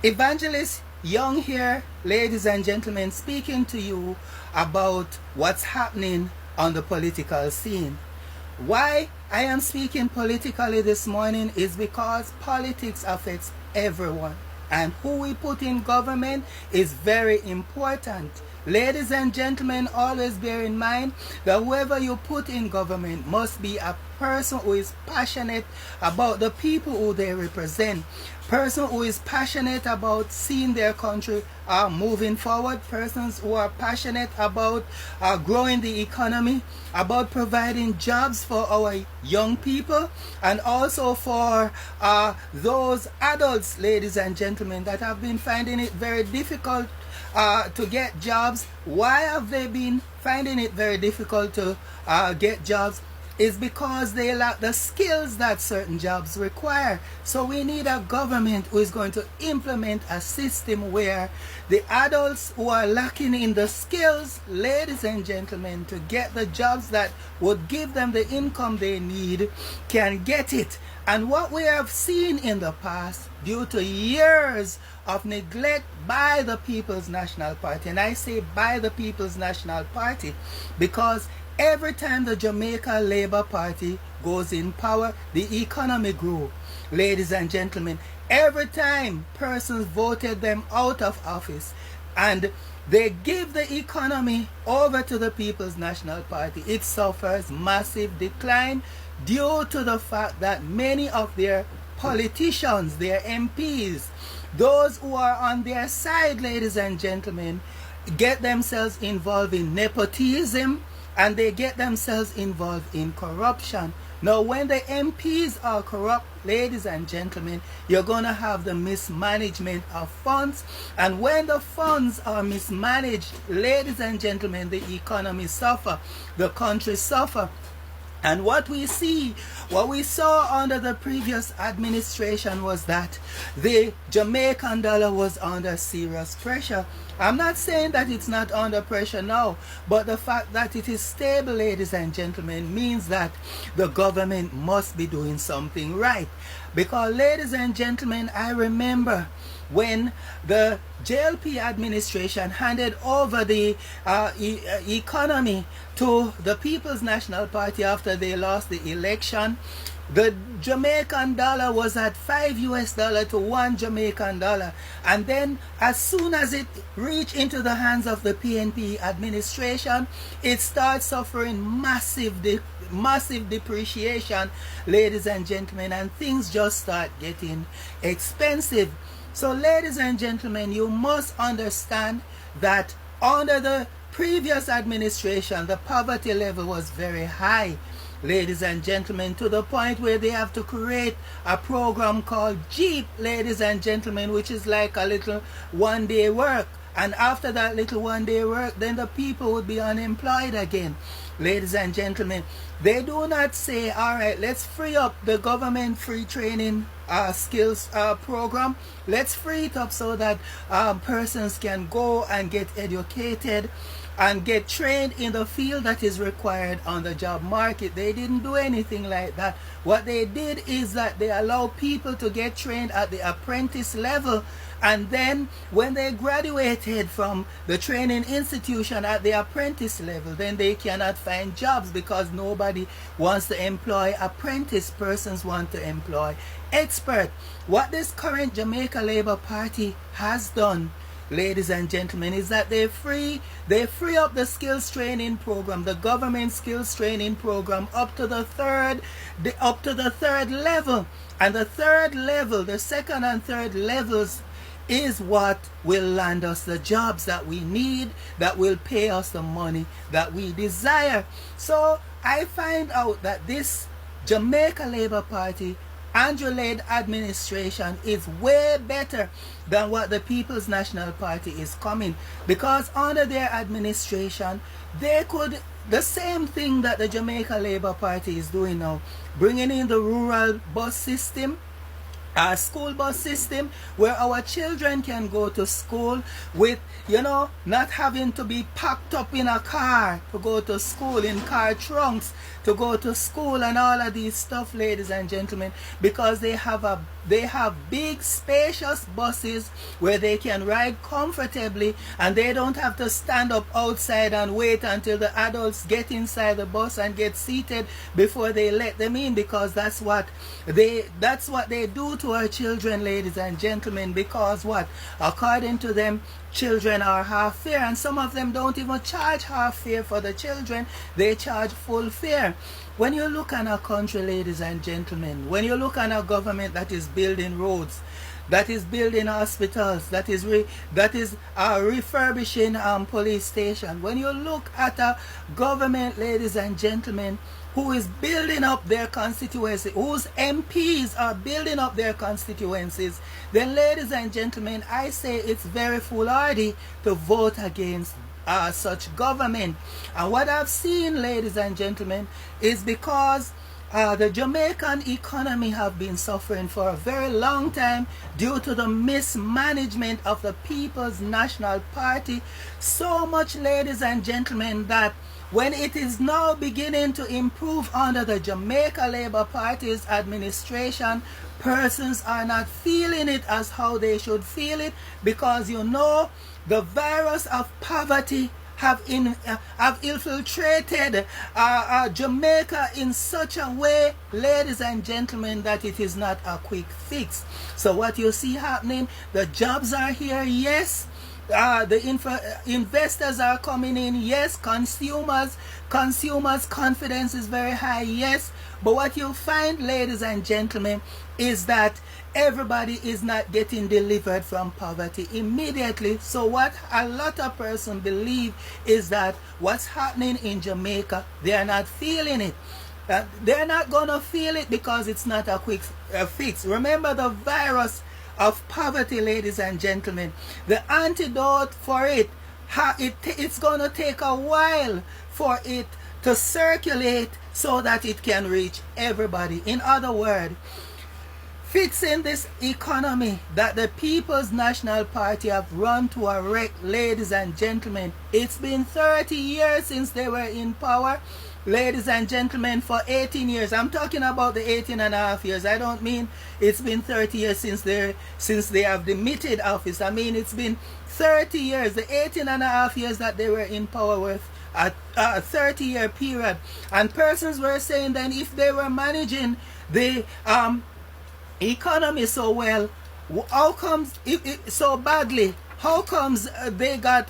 Evangelist Young here, ladies and gentlemen, speaking to you about what's happening on the political scene. Why I am speaking politically this morning is because politics affects everyone, and who we put in government is very important. Ladies and gentlemen, always bear in mind that whoever you put in government must be a person who is passionate about the people who they represent, person who is passionate about seeing their country moving forward, persons who are passionate about growing the economy, about providing jobs for our young people, and also for those adults, ladies and gentlemen, that have been finding it very difficult to get jobs. Why have they been finding it very difficult to get jobs? Is because they lack the skills that certain jobs require. So we need a government who is going to implement a system where the adults who are lacking in the skills, ladies and gentlemen, to get the jobs that would give them the income they need can get it. And what we have seen in the past, due to years of neglect by the People's National Party, and I say by the People's National Party because every time the Jamaica Labour Party goes in power, the economy grew. Ladies and gentlemen, every time persons voted them out of office and they give the economy over to the People's National Party, it suffers massive decline due to the fact that many of their politicians, their MPs, those who are on their side, ladies and gentlemen, get themselves involved in nepotism, and they get themselves involved in corruption. Now, when the MPs are corrupt, ladies and gentlemen, you're going to have the mismanagement of funds. And when the funds are mismanaged, ladies and gentlemen, the economy suffer, the country suffer. And what we saw under the previous administration was that the Jamaican dollar was under serious pressure. I'm not saying that it's not under pressure now, but the fact that it is stable, ladies and gentlemen, means that the government must be doing something right. Because, ladies and gentlemen, I remember when the JLP administration handed over the economy to the People's National Party after they lost the election, the Jamaican dollar was at $5 to $1 and then as soon as it reached into the hands of the PNP administration, it starts suffering massive depreciation, ladies and gentlemen, and things just start getting expensive. So, ladies and gentlemen, you must understand that under the previous administration, the poverty level was very high, ladies and gentlemen, to the point where they have to create a program called JEEP, ladies and gentlemen, which is like a little one-day work. And after that little one-day work, then the people would be unemployed again. Ladies and gentlemen, they do not say, all right, let's free up the government free training skills program. Let's free it up so that persons can go and get educated and get trained in the field that is required on the job market. They didn't do anything like that. What they did is that they allow people to get trained at the apprentice level, and then when they graduated from the training institution at the apprentice level, then they cannot find jobs because nobody wants to employ apprentice. Persons want to employ expert. What this current Jamaica Labour Party has done, ladies and gentlemen, is that they free up the skills training program, the government skills training program, up to the third level. And the third level, the second and third levels, is what will land us the jobs that we need, that will pay us the money that we desire. So I find out that this Jamaica Labour Party Andrew-led administration is way better than what the People's National Party is coming, because under their administration they could, the same thing that the Jamaica Labour Party is doing now, bringing in the rural bus system, a school bus system where our children can go to school with, not having to be packed up in a car to go to school, in car trunks to go to school and all of these stuff, ladies and gentlemen, because they have a they have big spacious buses where they can ride comfortably, and they don't have to stand up outside and wait until the adults get inside the bus and get seated before they let them in, because that's what they do to our children, ladies and gentlemen. Because what, according to them, children are half fare, and some of them don't even charge half fare for the children, they charge full fare. When you look at a country, ladies and gentlemen, when you look at a government that is building roads, that is building hospitals, that is refurbishing police stations, when you look at a government, ladies and gentlemen, who is building up their constituency, whose MPs are building up their constituencies, then, ladies and gentlemen, I say it's very foolhardy to vote against such government. And what I've seen, ladies and gentlemen, is because the Jamaican economy have been suffering for a very long time due to the mismanagement of the People's National Party. So much, ladies and gentlemen, that when it is now beginning to improve under the Jamaica Labour Party's administration, persons are not feeling it as how they should feel it, because you know the virus of poverty have infiltrated Jamaica in such a way, ladies and gentlemen, that it is not a quick fix. So what you see happening, the jobs are here, yes. Investors are coming in, yes. Consumers confidence is very high, yes. But what you find, ladies and gentlemen, is that everybody is not getting delivered from poverty immediately. So what a lot of persons believe is that what's happening in Jamaica, they are not feeling it. They're not going to feel it because it's not a quick fix. Remember the virus of poverty, ladies and gentlemen. The antidote for it's going to take a while for it to circulate so that it can reach everybody. In other words, fixing this economy that the People's National Party have run to a wreck, ladies and gentlemen. It's been 30 years since they were in power, ladies and gentlemen, for 18 years. I'm talking about the 18 and a half years. I don't mean it's been 30 years since they have demitted office. I mean it's been 30 years. The 18 and a half years that they were in power were a 30-year period. And persons were saying then, if they were managing the economy so well, how comes it so badly? How comes they got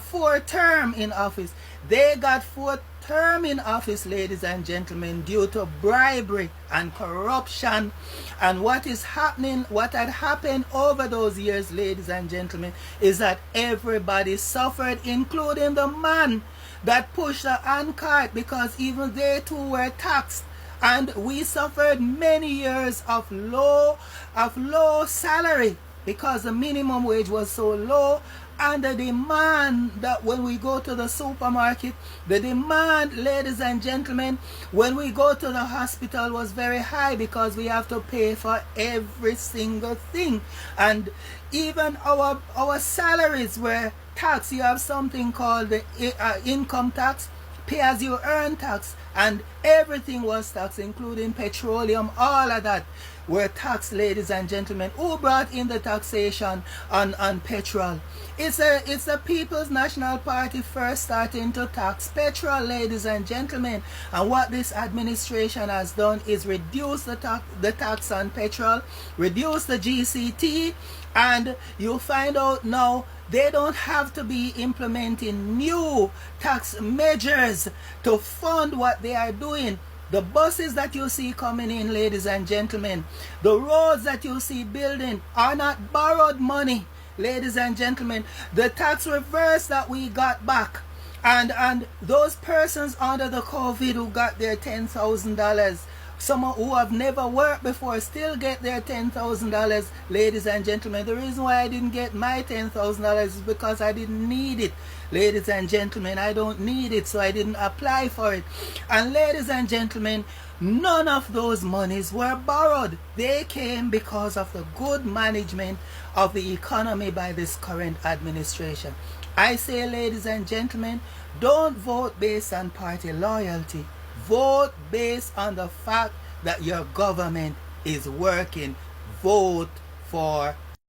fourth term in office? They got fourth term in office, ladies and gentlemen, due to bribery and corruption. And what is happening, what had happened over those years, ladies and gentlemen, is that everybody suffered, including the man that pushed the hand cart, because even they too were taxed. And we suffered many years of low salary because the minimum wage was so low, and the demand that when we go to the supermarket, the demand, ladies and gentlemen, when we go to the hospital was very high because we have to pay for every single thing. And even our salaries were taxed. You have something called the income tax, pay as you earn tax, and everything was taxed, including petroleum. All of that were taxed, ladies and gentlemen. Who brought in the taxation on petrol? It's the People's National Party first starting to tax petrol, ladies and gentlemen. And what this administration has done is reduce the tax on petrol, reduce the GCT, and you find out now they don't have to be implementing new tax measures to fund what they are doing. The buses that you see coming in, ladies and gentlemen, the roads that you see building are not borrowed money, ladies and gentlemen. The tax reverse that we got back, and those persons under the COVID who got their $10,000, some who have never worked before still get their $10,000, ladies and gentlemen. The reason why I didn't get my $10,000 is because I didn't need it, ladies and gentlemen. I don't need it, so I didn't apply for it. And ladies and gentlemen, none of those monies were borrowed. They came because of the good management of the economy by this current administration. I say, ladies and gentlemen, don't vote based on party loyalty. Vote based on the fact that your government is working. Vote for